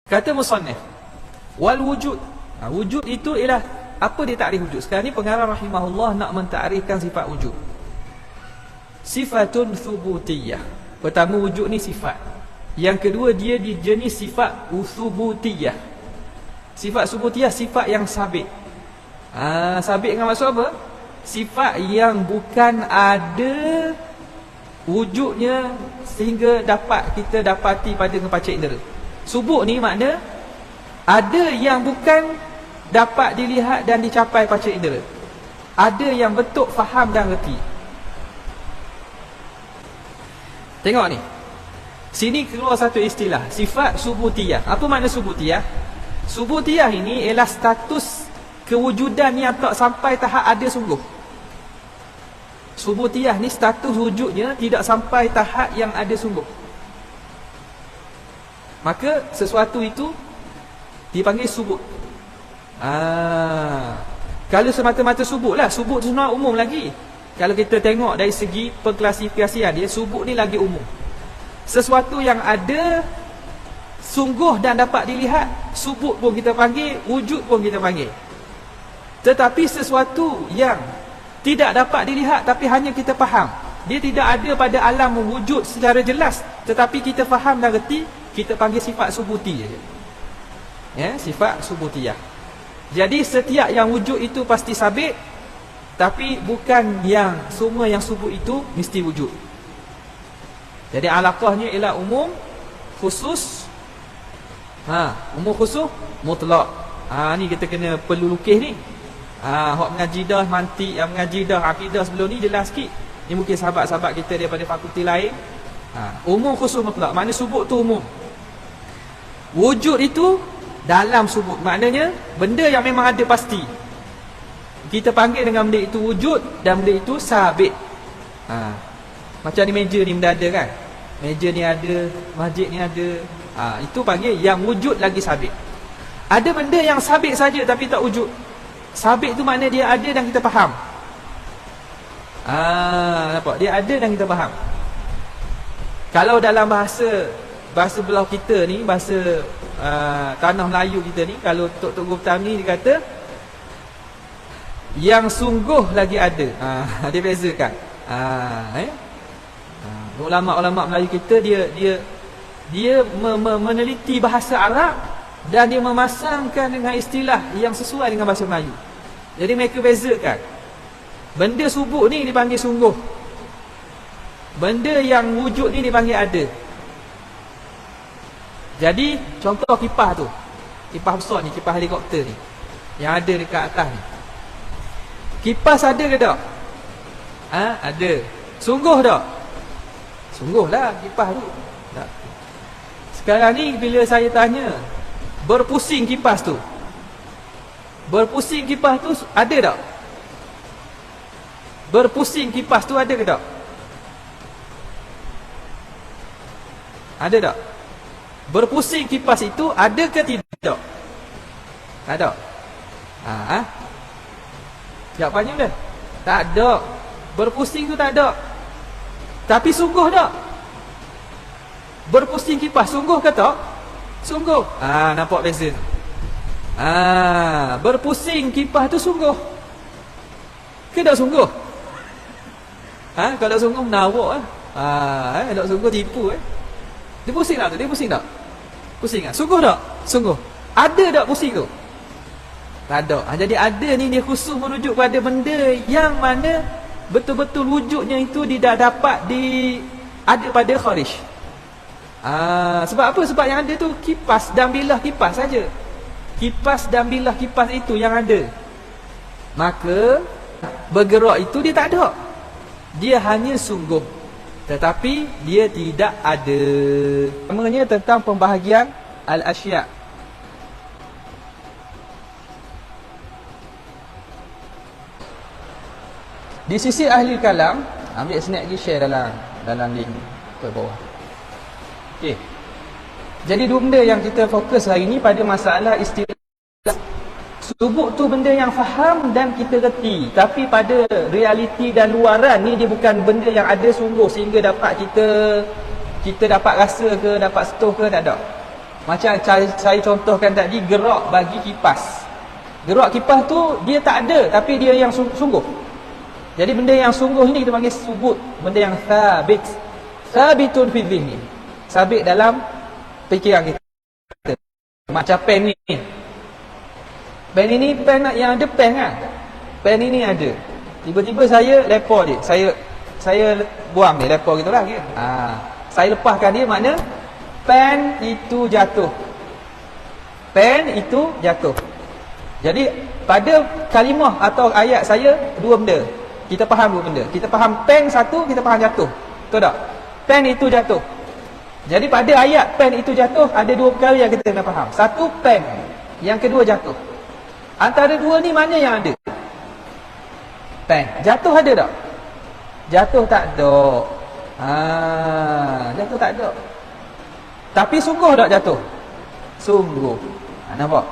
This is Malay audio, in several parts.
Kata musannif, wal wujud. Wujud itu ialah apa dia takrif wujud. Sekarang ni pengarang rahimahullah nak mentakrifkan sifat wujud. Sifatun thubutiyah. Pertama, wujud ni sifat. Yang kedua, dia dijenis sifat thubutiyah. Sifat thubutiyah, sifat yang sabit. Sabit dengan maksud apa? Sifat yang bukan ada wujudnya sehingga dapat kita dapati pada kepanca indera. Subut ni makna ada yang bukan dapat dilihat dan dicapai panca indera. Ada yang betul faham dan reti. Tengok ni. Sini keluar satu istilah, sifat subutiyah. Apa makna subutiyah? Subutiyah ini ialah status kewujudan yang tak sampai tahap ada sungguh. Subutiyah ni status wujudnya tidak sampai tahap yang ada sungguh. Maka sesuatu itu dipanggil subut. Kalau semata-mata subut lah, subut tu sebenarnya umum lagi. Kalau kita tengok dari segi pengklasifikasian dia, subut ni lagi umum. Sesuatu yang ada sungguh dan dapat dilihat, subut pun kita panggil, wujud pun kita panggil. Tetapi sesuatu yang tidak dapat dilihat tapi hanya kita faham, dia tidak ada pada alam wujud secara jelas, tetapi kita faham dan reti, kita panggil sifat subuti je. Ya, sifat subutiyah. Jadi setiap yang wujud itu pasti sabit, tapi bukan yang semua yang subut itu mesti wujud. Jadi alaqahnya ialah umum, khusus. Umum khusus, mutlak. Ni kita kena perlu lukis ni. Hak mengaji dah mantik, yang mengaji dah akidah sebelum ni jelas sikit. Ni mungkin sahabat-sahabat kita daripada fakulti lain. Umum khusus mutlak, makna subut tu umum. Wujud itu dalam subut, maknanya benda yang memang ada pasti. Kita panggil dengan benda itu wujud dan benda itu sabit. Macam ni meja ni benda ada kan? Meja ni ada, masjid ni ada. Itu panggil yang wujud lagi sabit. Ada benda yang sabit saja tapi tak wujud. Sabit tu makna dia ada dan kita faham. Nampak? Dia ada dan kita faham. Kalau dalam bahasa belah kita ni, bahasa tanah Melayu kita ni, kalau Tok Guru Pertama ni dia kata yang sungguh lagi ada. Dia bezakan. Ulama-ulama Melayu kita dia meneliti bahasa Arab dan dia memasangkan dengan istilah yang sesuai dengan bahasa Melayu. Jadi mereka bezakan. Benda subut ni dipanggil sungguh. Benda yang wujud ni dipanggil ada. Jadi contoh kipas tu, kipas besar ni, kipas helikopter ni yang ada dekat atas ni, kipas ada ke tak? Ada. Sungguh tak? Sungguh lah kipas tu. Tak. Sekarang ni bila saya tanya, berpusing kipas tu, berpusing kipas tu ada tak? Berpusing kipas tu ada ke tak? Ada tak? Berpusing kipas itu ada ke tidak? Ada. Jawapannya dah. Tak ada. Berpusing tu tak ada. Tapi sungguh tak? Berpusing kipas sungguh ke tak? Sungguh. Nampak beza. Berpusing kipas tu sungguh ke tak sungguh? Kalau sungguh menawak kalau sungguh tipu Dia pusing tak tu? Dia pusing tak? Pusing tak? Sungguh tak? Sungguh. Ada tak pusing tu? Tak ada. Jadi ada ni dia khusus merujuk pada benda yang mana betul-betul wujudnya itu tidak dapat ada pada kharij. Sebab apa? Sebab yang ada tu kipas dan bilah kipas saja. Kipas dan bilah kipas itu yang ada. Maka bergerak itu dia tak ada. Dia hanya sungguh, tetapi dia tidak ada. Namanya tentang pembahagian al-asya'. Di sisi ahli kalam, ambil snap lagi share dalam link ke bawah. Okey. Jadi dua benda yang kita fokus hari ni pada masalah istilah. Subut tu benda yang faham dan kita reti, tapi pada realiti dan luaran ni dia bukan benda yang ada sungguh sehingga dapat kita dapat rasa ke, dapat sentuh ke, tak ada. Macam saya contohkan tadi, gerak bagi kipas. Gerak kipas tu dia tak ada, tapi dia yang sungguh. Jadi benda yang sungguh ni kita panggil subut, benda yang thabit. Thabitun fi dhihni, sabit dalam fikiran kita. Macam pen ni. Pen ini pen yang ada pen kan. Pen ini ada. Tiba-tiba saya lepak dia. Saya buang dia, lepak gitulah kan. Saya lepaskan dia, makna pen itu jatuh. Pen itu jatuh. Jadi pada kalimah atau ayat saya dua benda. Kita faham dua benda. Kita faham pen satu, kita faham jatuh. Betul tak? Pen itu jatuh. Jadi pada ayat pen itu jatuh ada dua perkara yang kita kena faham. Satu pen, yang kedua jatuh. Antara dua ni mana yang ada? Pen. Jatuh ada tak? Jatuh tak ada. Jatuh tak ada. Tapi sungguh tak jatuh? Sungguh. Nampak?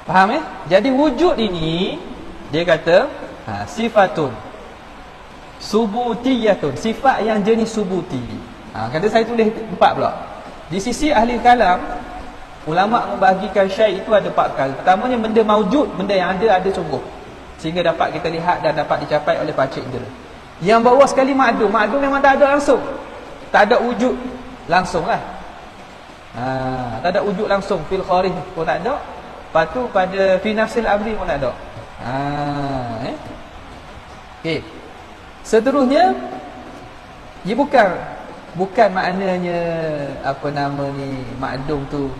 Faham Jadi wujud ini dia kata sifatun subutiyatun, sifat yang jenis subuti. Kata saya tulis 4 pula. Di sisi ahli kalam, ulama membahagikan syai' itu ada 4 perkara. Pertamanya benda maujud, benda yang ada sungguh, sehingga dapat kita lihat dan dapat dicapai oleh panca indera. Yang bawah sekali ma'dum. Ma'dum memang tak ada langsung, tak ada wujud langsung lah. Tak ada wujud langsung. Fil kharij pun tak ada. Lepas tu pada fi nafsil amri pun tak ada. Okey. Seterusnya, dia bukan maknanya apa nama ni, ma'dum tu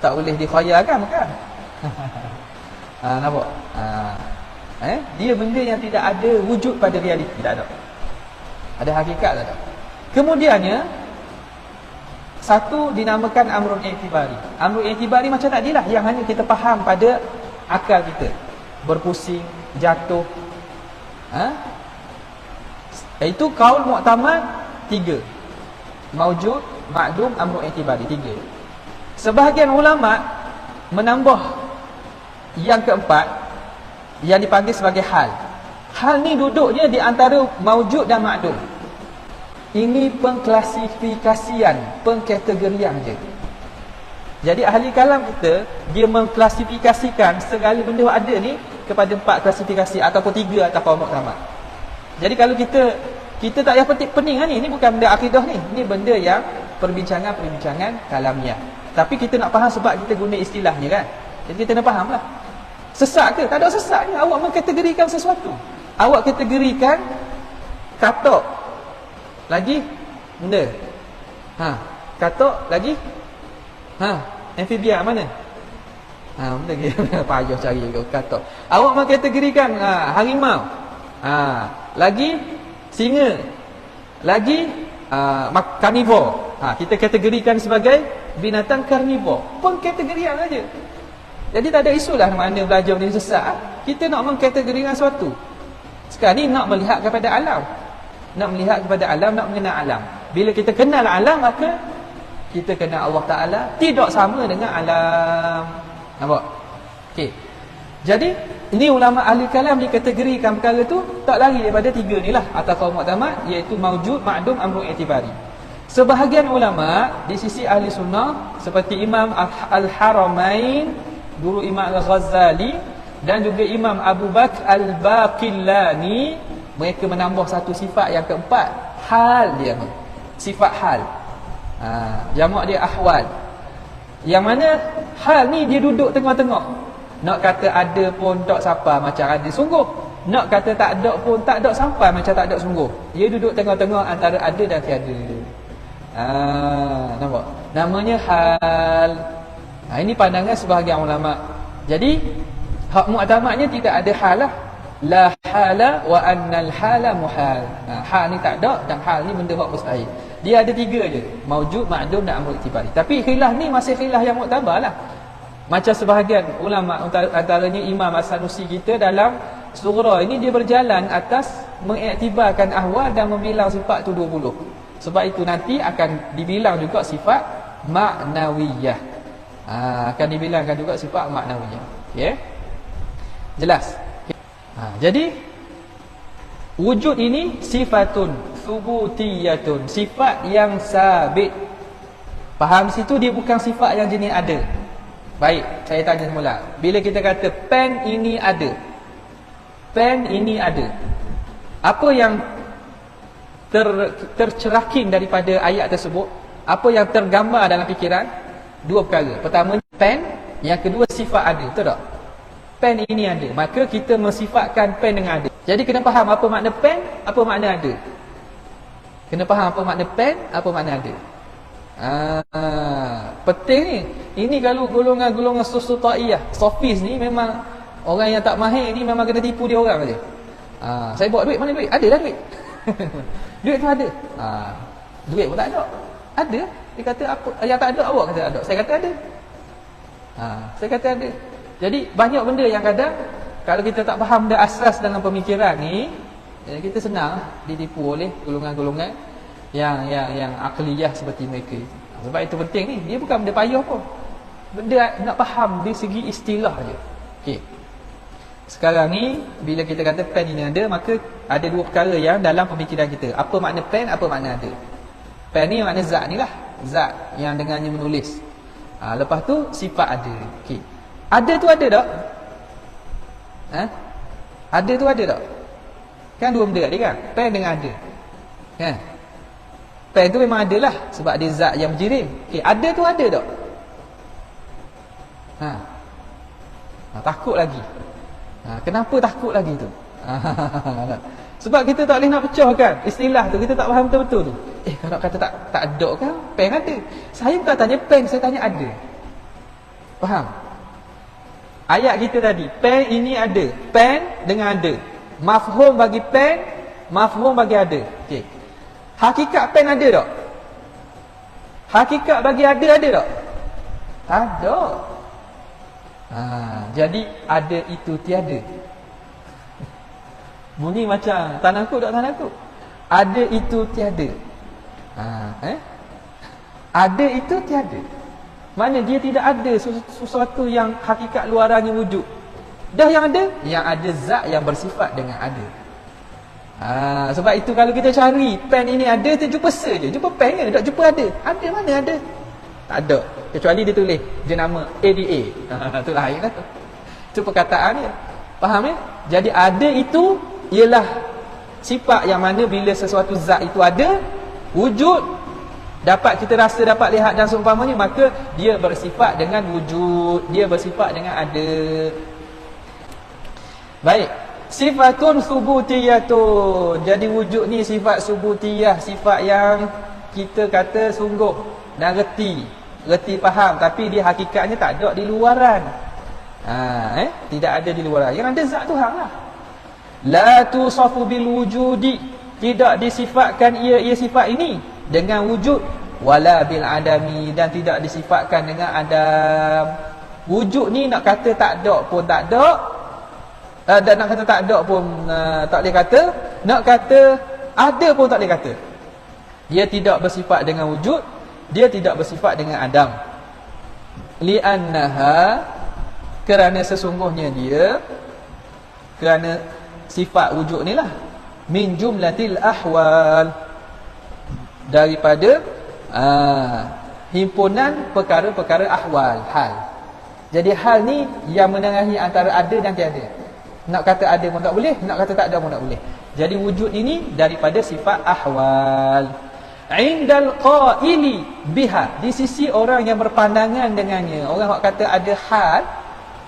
tak boleh dikhayalkan, bukan. Nampak? Dia benda yang tidak ada wujud pada realiti, tak ada. Ada hakikat, tak ada. Kemudiannya, satu dinamakan amrun i'tibari. Amrun i'tibari macam tadilah, yang hanya kita faham pada akal kita. Berpusing, jatuh. Itu qaul mu'tamad 3. Maujud, ma'dum, amrun i'tibari 3. Sebahagian ulama menambah yang keempat, yang dipanggil sebagai hal. Hal ni duduknya di antara maujud dan ma'dum. Ini pengklasifikasian, pengkategorian je. Jadi ahli kalam kita, dia mengklasifikasikan segala benda yang ada ni kepada 4 klasifikasi ataupun 3 atau qaul mu'tamad. Jadi kalau kita tak payah pening ni, ini bukan benda akidah ni. Ini benda yang perbincangan kalamiah. Tapi kita nak faham sebab kita guna istilahnya kan. Jadi kita nak faham lah. Sesak ke? Tak ada sesaknya. Awak mengkategorikan sesuatu. Awak kategorikan katok. Lagi benda. Katok lagi. Amfibia mana? Benda kita payah cari katok. Awak mengkategorikan harimau. Lagi singa. Lagi karnivor. Kita kategorikan sebagai binatang karnivor. Pengkategorian saja. Jadi tak ada isulah mana belajar benda sesat. Kita nak mengkategorikan sesuatu. Sekarang ni nak melihat kepada alam. Nak melihat kepada alam, nak mengenal alam. Bila kita kenal alam, maka kita kenal Allah Ta'ala tidak sama dengan alam. Nampak? Okey. Jadi ini ulama ahli kalam dikategorikan perkara tu tak lari daripada 3 ni lah atau qaul mu'tamad, iaitu maujud, ma'dum, amrun i'tibari. Sebahagian ulama di sisi ahli sunnah seperti Imam Al-Haramain, guru Imam Al-Ghazali, dan juga Imam Abu Bakr Al-Baqillani, mereka menambah satu sifat yang keempat, hal dia ni. Sifat hal. Jamak dia ahwal. Yang mana hal ni dia duduk tengah-tengah. Nak kata ada pun tak sampai macam ada sungguh. Nak kata tak ada pun tak ada sampai macam tak ada sungguh. Dia duduk tengah-tengah antara ada dan tiada. Nampak? Namanya hal. Ini pandangan sebahagian ulama. Jadi hak mu'tamadnya tidak ada hal lah. La hala wa annal hala muhal. Hal ni tak ada dan hal ni benda hak mustahil. Dia ada 3 je, maujud, ma'dum dan amrun i'tibari. Tapi khilaf ni masih khilaf yang muktabar lah. Macam sebahagian ulama, antaranya Imam As-Sanusi kita dalam surah ini, dia berjalan atas mengiktibarkan ahwal dan membilang sifat tu 20. Sebab itu nanti akan dibilang juga sifat ma'nawiyah. Akan dibilangkan juga sifat ma'nawiyah. Okay? Jelas? Jadi wujud ini sifatun subutiyatun, sifat yang sabit. Faham situ dia bukan sifat yang jenis ada. Baik, saya tanya semula. Bila kita kata pen ini ada, pen ini ada, apa yang tercerakin daripada ayat tersebut? Apa yang tergambar dalam fikiran? Dua perkara. Pertama pen, yang kedua sifat ada. Betul tak? Pen ini ada, maka kita mensifatkan pen dengan ada. Jadi kena faham apa makna pen, apa makna ada. Kena faham apa makna pen, apa makna ada. Penting ni. Ini kalau golongan-golongan susta'iyah, sofis ni memang orang yang tak mahir ni memang kena tipu dia orang aja. Saya bawa duit, mana duit? Ada lah duit. Duit tu ada. Duit pun tak ada. Ada. Dia kata apa yang tak ada, awak kata ada. Saya kata ada. Saya kata ada. Jadi banyak benda yang kadang kalau kita tak faham dah asas dalam pemikiran ni, kita senang ditipu oleh golongan-golongan yang akliyah seperti mereka. Sebab itu penting ni. Dia bukan benda payah pun. Benda nak faham dari segi istilah je. Okey. Sekarang ni bila kita kata pen ini ada, maka ada dua perkara yang dalam pemikiran kita. Apa makna pen, apa makna ada. Pen ni makna zat ni lah. Zat yang dengannya menulis. Lepas tu sifat ada. Okey. Ada tu ada tak? Ada tu ada tak? Kan dua benda dia kan? Pen dengan ada. Kan? Pen tu memang ada lah. Sebab dia zat yang berjirim. Okey, ada tu ada tak? Takut lagi. Kenapa takut lagi tu? Sebab kita tak boleh nak pecahkan istilah tu. Kita tak faham betul-betul tu. Kalau kata tak ada kan? Pen ada. Saya bukan tanya pen, saya tanya ada. Faham? Ayat kita tadi, pen ini ada. Pen dengan ada. Mafhum bagi pen, mafhum bagi ada. Okey. Hakikat pen ada tak? Hakikat bagi ada tak? Ada. Jadi ada itu tiada. Bunyi macam tanakut tak tanakut? Ada itu tiada. Ada itu tiada. Mana dia tidak ada sesuatu yang hakikat luarannya wujud. Dah yang ada zat yang bersifat dengan ada. Sebab itu kalau kita cari pen ini ada, kita jumpa saja. Jumpa pen kan? Tak jumpa ada. Ada mana ada? Tak ada. Kecuali dia tulis jenama ADA. Itu lain lah tu. Itu perkataan dia. Faham ya? Jadi ada itu ialah sifat yang mana bila sesuatu zat itu ada, wujud, dapat kita rasa, dapat lihat dan seumpamanya, maka dia bersifat dengan wujud, dia bersifat dengan ada. Baik. Sifatun subutiyatun. Jadi wujud ni sifat subutiyah, sifat yang kita kata sungguh dan reti faham, tapi dia hakikatnya tak ada di luaran. Tidak ada di luaran. Yang ada zat Tuhan lah. La tusafu bil wujudi. Tidak disifatkan ia sifat ini dengan wujud, wala bil adami, dan tidak disifatkan dengan adam. Wujud ni nak kata tak ada pun tak ada, dan nak kata tak ada pun tak boleh kata, nak kata ada pun tak boleh kata. Dia tidak bersifat dengan wujud, dia tidak bersifat dengan adam. Li'annaha, kerana sesungguhnya dia, kerana sifat wujud ni lah, min jumlatil ahwal, daripada himpunan perkara-perkara ahwal, hal. Jadi hal ni yang menengahi antara ada dan tiada. Nak kata ada pun tak boleh, nak kata tak ada pun tak boleh. Jadi wujud ini daripada sifat ahwal. Indal qaili biha, di sisi orang yang berpandangan dengannya, orang yang kata ada hal,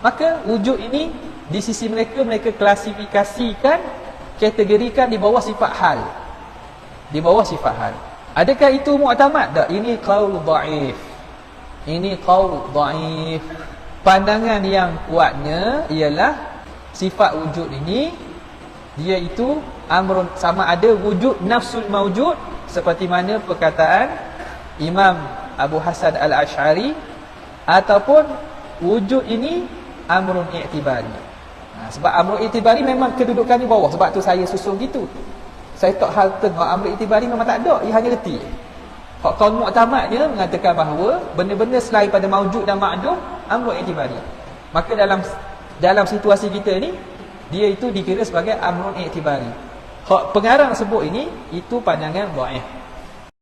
maka wujud ini di sisi mereka klasifikasikan, kategorikan di bawah sifat hal. Di bawah sifat hal. Adakah itu mu'tamad? Tak, ini qaul dhaif. Ini qaul dhaif. Pandangan yang kuatnya ialah sifat wujud ini, dia itu amrun, sama ada wujud nafsul mawjud, seperti mana perkataan Imam Abu Hasan Al-Ash'ari, ataupun wujud ini amrun i'tibari. Sebab amrun i'tibari memang kedudukan di bawah. Sebab tu saya susun gitu. Saya tak hal tengok amrun i'tibari memang tak ada, ia hanya reti. Hak kaul mu'tamadnya mengatakan bahawa benda-benda selain pada mawjud dan ma'dum amrun i'tibari. Maka dalam situasi kita ni, dia itu dikira sebagai amrun i'tibari. Hak pengarang sebut ini, itu pandangan dhaif.